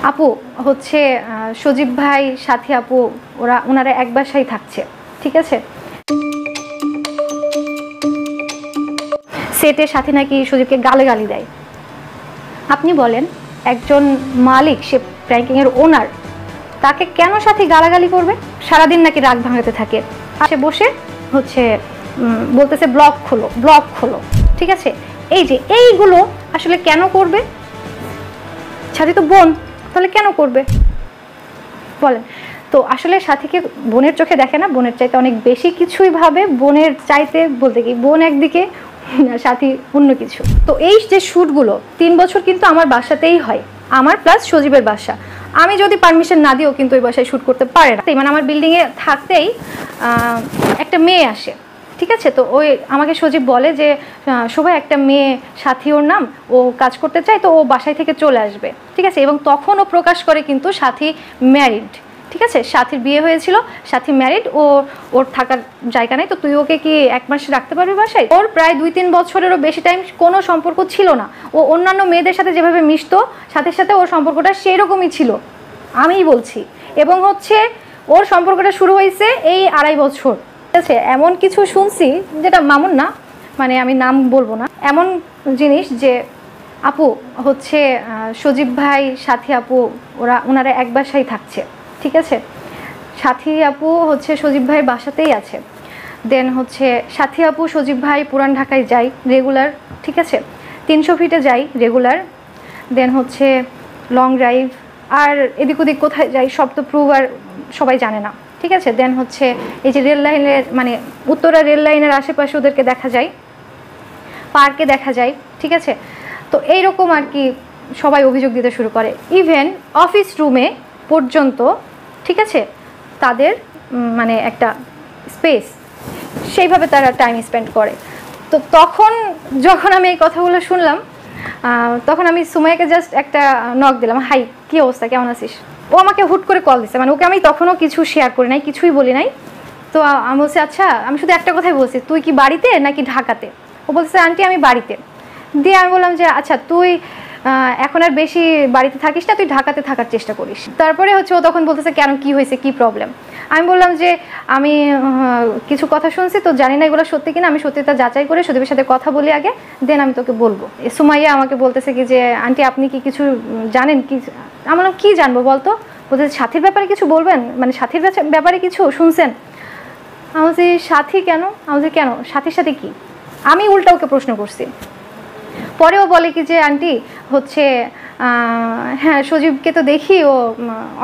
আপু হচ্ছে সজীব ভাই সাথী আপু ওনারা এক বাসায় থাকছে, ঠিক আছে। সেটের সাথে নাকি সজীবকে গালাগালি দেয়। আপনি বলেন একজন মালিক, সে প্র্যাঙ্কিং এর ওনার, তাকে কেন সাথী গালাগালি করবে? সারাদিন নাকি রাগ ভাঙাতে থাকে, সে বসে হচ্ছে বলতেছে ব্লগ খোলো ব্লগ খোলো, ঠিক আছে। এই যে এইগুলো আসলে কেন করবে? সাথী তো বোন, তাহলে কেন করবে বলেন? তো আসলে সাথীকে বোনের চোখে দেখে না, বোনের চাইতে অনেক বেশি কিছুই ভাবে। বোনের চাইতে বলতে কি, বোন একদিকে সাথী অন্য কিছু। তো এই যে শ্যুটগুলো 3 বছর কিন্তু আমার বাসাতেই হয়, আমার প্লাস সজীবের বাসা। আমি যদি পারমিশন না দিও কিন্তু ওই বাসায় শ্যুট করতে পারে না। মানে আমার বিল্ডিংয়ে থাকতেই একটা মেয়ে আসে, ঠিক আছে। তো ওই আমাকে সজীব বলে যে শোভা, একটা মেয়ে সাথী ওর নাম, ও কাজ করতে চায়, তো ও বাসায় থেকে চলে আসবে, ঠিক আছে। এবং তখন ও প্রকাশ করে কিন্তু সাথী ম্যারিড, ঠিক আছে। সাথীর বিয়ে হয়েছিল, সাথী ম্যারিড, ওর থাকার জায়গা নেই, তো তুই ওকে কি 1 মাস রাখতে পারবি বাসায়? ওর প্রায় 2-3 বছরেরও বেশি টাইম কোনো সম্পর্ক ছিল না। ও অন্যান্য মেয়েদের সাথে যেভাবে মিশতো, সাথীর সাথে ওর সম্পর্কটা সেই রকমই ছিল, আমিই বলছি। এবং হচ্ছে ওর সম্পর্কটা শুরু হয়েছে এই 2.5 বছর, ঠিক আছে। এমন কিছু শুনছি যেটা মামুন না, মানে আমি নাম বলবো না, এমন জিনিস যে আপু হচ্ছে সজীব ভাই সাথী আপু ওনারা এক বাসায় থাকছে, ঠিক আছে। সাথী আপু হচ্ছে সজীব ভাইয়ের বাসাতেই আছে। দেন হচ্ছে সাথী আপু সজীব ভাই পুরান ঢাকায় যায় রেগুলার, ঠিক আছে। 300 ফিটে যাই রেগুলার। দেন হচ্ছে লং ড্রাইভ, আর এদিক ওদিক কোথায় যাই সব তো প্রুভ আর সবাই জানে না, ঠিক আছে। দেন হচ্ছে এই যে রেল লাইনের, মানে উত্তরা রেল লাইনের আশেপাশে ওদেরকে দেখা যায়, পার্কে দেখা যায়, ঠিক আছে। তো এইরকম আর কি সবাই অভিযোগ দিতে শুরু করে, ইভেন অফিস রুমে পর্যন্ত, ঠিক আছে। তাদের মানে একটা স্পেস, সেইভাবে তারা টাইম স্পেন্ড করে। তো তখন যখন আমি এই কথাগুলো শুনলাম, তখন আমি সুমাইয়াকে জাস্ট একটা নক দিলাম, হাই কী অবস্থা, কেমন আছিস? ও আমাকে হুট করে কল দিছে, মানে ওকে আমি তখনও কিছু শেয়ার করি নাই, কিছুই বলি নাই। তো আমি বলছি আচ্ছা, আমি শুধু একটা কথাই বলছি, তুই কি বাড়িতে নাকি ঢাকাতে? ও বলছে আন্টি আমি বাড়িতে। দিয়ে আমি বললাম যে আচ্ছা, তুই এখন আর বেশি বাড়িতে থাকিস না, তুই ঢাকাতে থাকার চেষ্টা করিস। তারপরে হচ্ছে ও তখন বলতেছে কেন, কি হয়েছে, কি প্রবলেম? আমি বললাম যে আমি কিছু কথা শুনছি, তো জানি না এগুলো সত্যি কিনা, আমি সত্যিটা যাচাই করে সজীবের সাথে কথা বলি আগে, দেন আমি তোকে বলবো। সুমাইয়া আমাকে বলতেছে কি যে আন্টি আপনি কি কিছু জানেন? কি? আমি বললাম কি জানবো বলতো? বলতেছে সাথীর ব্যাপারে কিছু বলবেন, মানে সাথীর ব্যাপারে কিছু শুনছেন? আমি বলছি সাথী কেন? আমি বলছি কেন, সাথীর সাথে কি? আমি উল্টা ওকে প্রশ্ন করছি। পরেও বলে কি যে আন্টি হচ্ছে হ্যাঁ সজীবকে তো দেখি, ও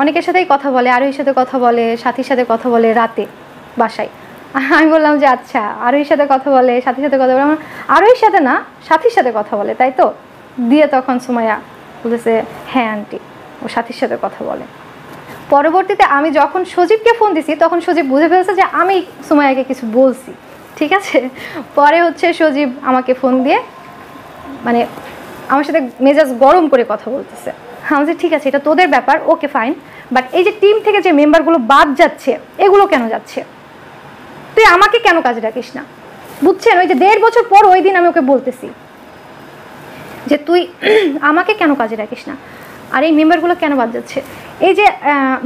অনেকের সাথেই কথা বলে, আরোহীর সাথে কথা বলে, সাথীর সাথে কথা বলে রাতে বাসায়। আমি বললাম যে আচ্ছা, আরোহীর সাথে কথা বলে, সাথীর সাথে কথা বলে? আরোহীর সাথে না, সাথীর সাথে কথা বলে, তাই তো? দিয়ে তখন সুমাইয়া বলেছে হ্যাঁ আন্টি, ও সাথীর সাথে কথা বলে। পরবর্তীতে আমি যখন সজীবকে ফোন দিছি, তখন সজীব বুঝে ফেলছে যে আমি সুমাইয়াকে কিছু বলছি, ঠিক আছে। পরে হচ্ছে সজীব আমাকে ফোন দিয়ে মানে আমার সাথে মেজাজ গরম করে কথা বলতেছে। আমি বলছি ঠিক আছে, এটা তোদের ব্যাপার, ওকে ফাইন, বাট এই যে টিম থেকে যে মেম্বারগুলো বাদ যাচ্ছে, এগুলো কেন যাচ্ছে? তুই আমাকে কেন কাজে রাখিস না? বুঝছেন, ওই যে 1.5 বছর পর ওই দিন আমি ওকে বলতেছি যে তুই আমাকে কেন কাজে রাখিস না, আর এই মেম্বারগুলো কেন বাদ যাচ্ছে? এই যে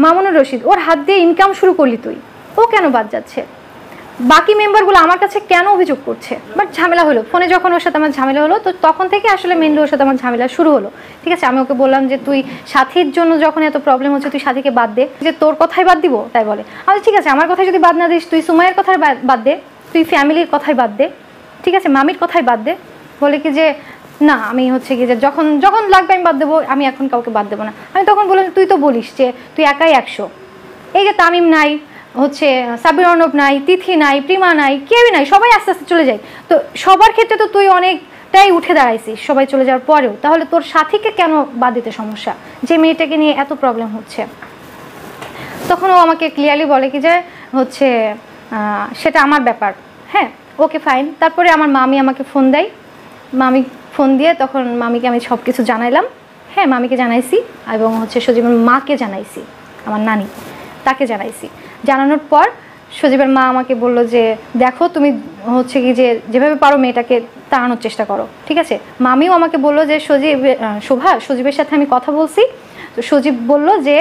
মামুনুর রশিদ, ওর হাত দিয়ে ইনকাম শুরু করলি তুই, ও কেন বাদ যাচ্ছে? বাকি মেম্বারগুলো আমার কাছে কেন অভিযোগ করছে? বাট ঝামেলা হলো ফোনে, যখন ওর সাথে আমার ঝামেলা হলো, তো তখন থেকে আসলে মেনলি ওর সাথে আমার ঝামেলা শুরু হলো, ঠিক আছে। আমি ওকে বললাম যে তুই সাথীর জন্য যখন এত প্রবলেম হচ্ছে, তুই সাথীকে বাদ দে। যে তোর কথাই বাদ দিব? তাই বলে। আমি ঠিক আছে, আমার কথাই যদি বাদ না দিস, তুই সুমাইয়ের কথাই বাদ দে, তুই ফ্যামিলির কথাই বাদ দে, ঠিক আছে, মামির কথাই বাদ দে। বলে কি যে না, আমি হচ্ছে কি যে যখন যখন লাগবে আমি বাদ দেবো, আমি এখন কাউকে বাদ দেবো না। আমি তখন বললাম তুই তো বলিস যে তুই একাই 100, এই যে তামিম নাই, হচ্ছে সাবির অর্ণব নাই, তিথি নাই, প্রিমা নাই, কেউই নাই, সবাই আস্তে আস্তে চলে যায়। তো সবার ক্ষেত্রে তো তুই অনেকটাই উঠে দাঁড়াইছিস সবাই চলে যাওয়ার পরেও, তাহলে তোর সাথীকে কেন বাদ দিতে সমস্যা, যে মেয়েটাকে নিয়ে এত প্রবলেম হচ্ছে? তখন ও আমাকে ক্লিয়ারলি বলে কি যে হচ্ছে সেটা আমার ব্যাপার। হ্যাঁ ওকে ফাইন। তারপরে আমার মামি আমাকে ফোন দেয়, মামি ফোন দিয়ে তখন মামিকে আমি সব কিছু জানাইলাম। হ্যাঁ মামিকে জানাইছি, এবং হচ্ছে সজীবের মাকে জানাইছি, আমার নানি, তাকে জানাইছি। জানানোর পর সজীবের মা আমাকে বলল যে দেখো তুমি হচ্ছে কি যে যেভাবে পারো মেয়েটাকে তাড়ানোর চেষ্টা করো, ঠিক আছে। মামিও আমাকে বললো যে শোভা, সজীবের সাথে আমি কথা বলছি, তো সজীব বলল যে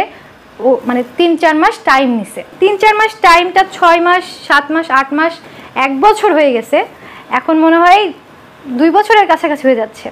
ও মানে 3-4 মাস টাইম নিছে। 3-4 মাস টাইমটা 6 মাস 7 মাস 8 মাস 1 বছর হয়ে গেছে, এখন মনে হয় 2 বছরের কাছাকাছি হয়ে যাচ্ছে।